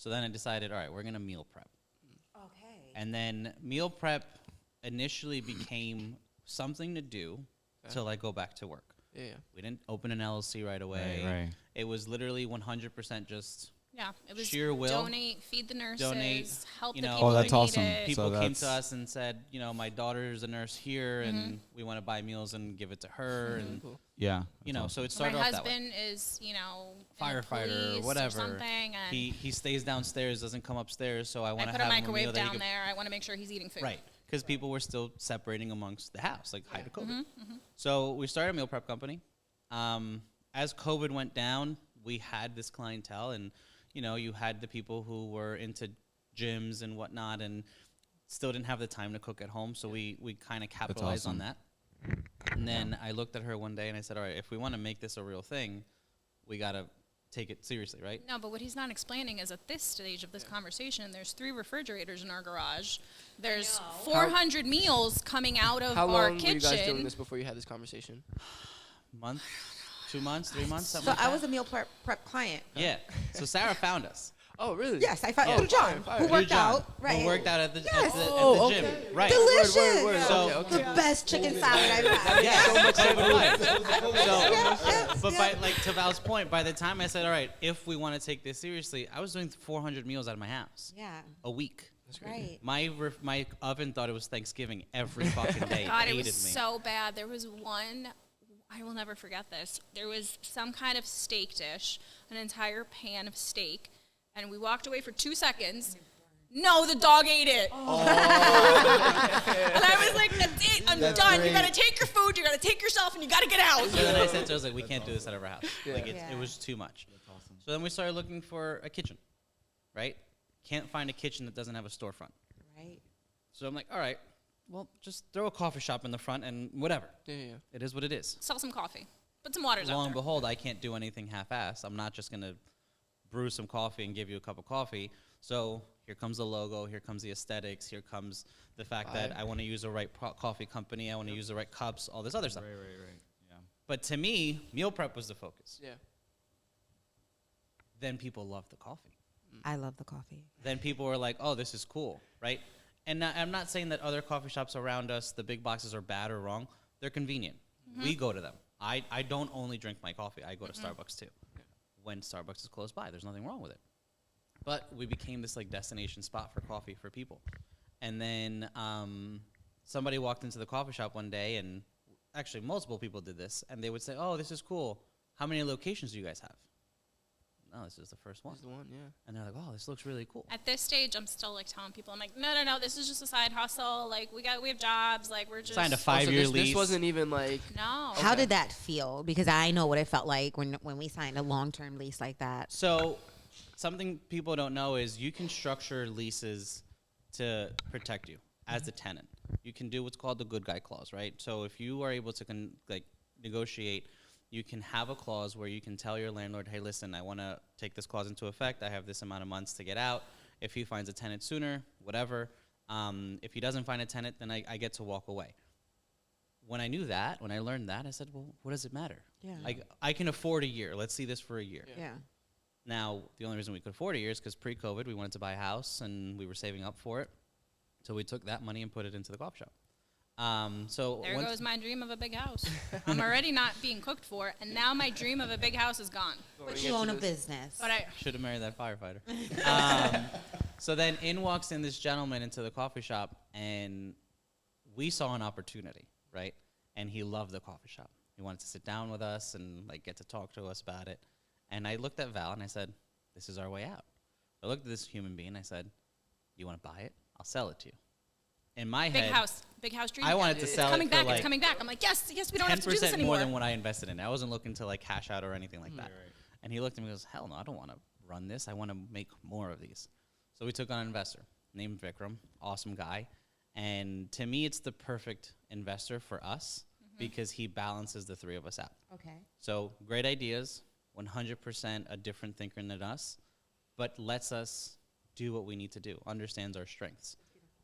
So then I decided, all right, we're going to meal prep. Okay. And then meal prep initially became something to do till I go back to work. Yeah. We didn't open an LLC right away. Right. It was literally 100% just It was sheer will. donate, feed the nurses, Donate, help you the know, people Oh, that's who need awesome. it. People So came to that's- us and said, you know, my daughter's a nurse here, and we want to buy meals and give it to her, and Cool. Yeah. you know, so it My started off that way. husband is, in the Firefighter, police whatever. or something, and He stays downstairs, doesn't come upstairs, so I I want to put have a him a meal microwave that he down could, there. I want to make sure he's eating food. right? Because people were still separating amongst the house, like height of COVID. So we started a meal prep company. As COVID went down, we had this clientele, and you know, you had the people who were into gyms and whatnot, and still didn't have the time to cook at home. So we kind of capitalized on that. And then I looked at her one day and I said, all right, if we want to make this a real thing, we got to take it seriously, right? No, but what he's not explaining is at this stage of this conversation, there's 3 refrigerators in our garage. There's 400 meals coming out of How our long kitchen. were you guys doing this before you had this conversation? Month, 2 months, 3 months, something So like I that. was a meal prep client. Yeah. So Sarah found us. Oh, really? Yes, I found Oh, through John, fire, who fire. worked out. Right. Who worked out at the, Yes. at the Oh, gym. okay. Right. Delicious. Word. So- Okay. The best chicken salad I've had. Yeah, So much so did I. Yeah, But yeah. by, like, to Val's point, by the time I said, all right, if we want to take this seriously, I was doing 400 meals out of my house Yeah. a week. That's great. Right. My oven thought it was Thanksgiving every fucking day. God, it hated was me. so bad. There was one, I will never forget this. There was some kind of steak dish, an entire pan of steak, and we walked away for 2 seconds. No, the dog ate it. And I was like, that's it. I'm done. You got to take your food. You got to take yourself, and you got to get out. So then I said to her, I was like, we can't do this at our house. Like, Yeah. it was too much. So then we started looking for a kitchen, right? Can't find a kitchen that doesn't have a storefront. Right. So I'm like, all right, well, just throw a coffee shop in the front and whatever. Yeah. It is what it is. Sell some coffee. Put some waters Lo out and there. behold, I can't do anything half-assed. I'm not just going to brew some coffee and give you a cup of coffee. So here comes the logo. Here comes the aesthetics. Here comes the fact that Vibe. I want to use the right coffee company. I want to use the right cups, all this other stuff. Right. Yeah. But to me, meal prep was the focus. Yeah. Then people loved the coffee. I love the coffee. Then people were like, oh, this is cool, right? And I'm not saying that other coffee shops around us, the big boxes, are bad or wrong. They're convenient. We go to them. I don't only drink my coffee. I go to Starbucks too. When Starbucks is close by, there's nothing wrong with it. But we became this like destination spot for coffee for people. And then somebody walked into the coffee shop one day, and actually multiple people did this, and they would say, oh, this is cool. How many locations do you guys have? No, this is the first one. This is the one, yeah. And they're like, oh, this looks really cool. At this stage, I'm still like telling people, I'm like, no, this is just a side hustle. Like we have jobs. Like we're just Signed a Oh, so 5-year this, lease. This wasn't even like. no. How did that feel? Because I know what it felt like when we signed a long-term lease like that. So something people don't know is you can structure leases to protect you as the tenant. You can do what's called the good guy clause, right? So if you are able to negotiate, you can have a clause where you can tell your landlord, hey, listen, I want to take this clause into effect. I have this amount of months to get out. If he finds a tenant sooner, whatever. If he doesn't find a tenant, then I get to walk away. When I knew that, when I learned that, I said, well, what does it matter? Yeah. I can afford a year. Let's see this for a year. Yeah. Now, the only reason we could afford a year is because pre-COVID, we wanted to buy a house, and we were saving up for it. So we took that money and put it into the coffee shop. So There once- goes my dream of a big house. I'm already not being cooked for, and now my dream of a big house is gone. But you own a business. But I Should have married that firefighter. So then in walks in this gentleman into the coffee shop, and we saw an opportunity, right? And he loved the coffee shop. He wanted to sit down with us and get to talk to us about it. And I looked at Val and I said, this is our way out. I looked at this human being. I said, you want to buy it? I'll sell it to you. In my big head, house dream. I wanted to It's sell coming it for back. It's coming back. I'm like, yes, we don't have to do this 10% anymore. more than what I invested in. I wasn't looking to cash out or anything like that. And he looked at me and goes, hell no, I don't want to run this. I want to make more of these. So we took on an investor named Vikram, awesome guy. And to me, it's the perfect investor for us because he balances the three of us out. Okay. So great ideas, 100% a different thinker than us, but lets us do what we need to do, understands our strengths,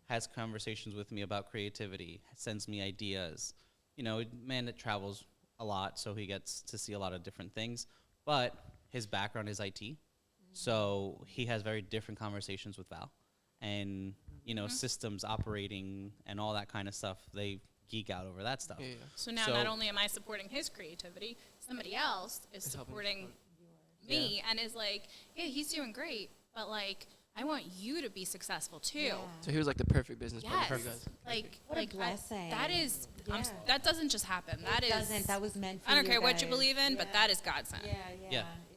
has conversations with me about creativity, sends me ideas. You know, man that travels a lot, so he gets to see a lot of different things. But his background is IT, So he has very different conversations with Val, and systems operating and all that kind of stuff. They geek out over that stuff. Yeah. So now not only am I supporting his creativity, somebody else is It's helping supporting me and is like, yeah, he's doing great, but like, I want you to be successful too. Yeah. So he was like the perfect business partner for you Yes. guys. Like, What a like blessing. that is, Yeah. that doesn't just happen. That is, That was meant for I don't you care what you guys. believe in, but Yeah. that is God sent. Yeah. Yeah.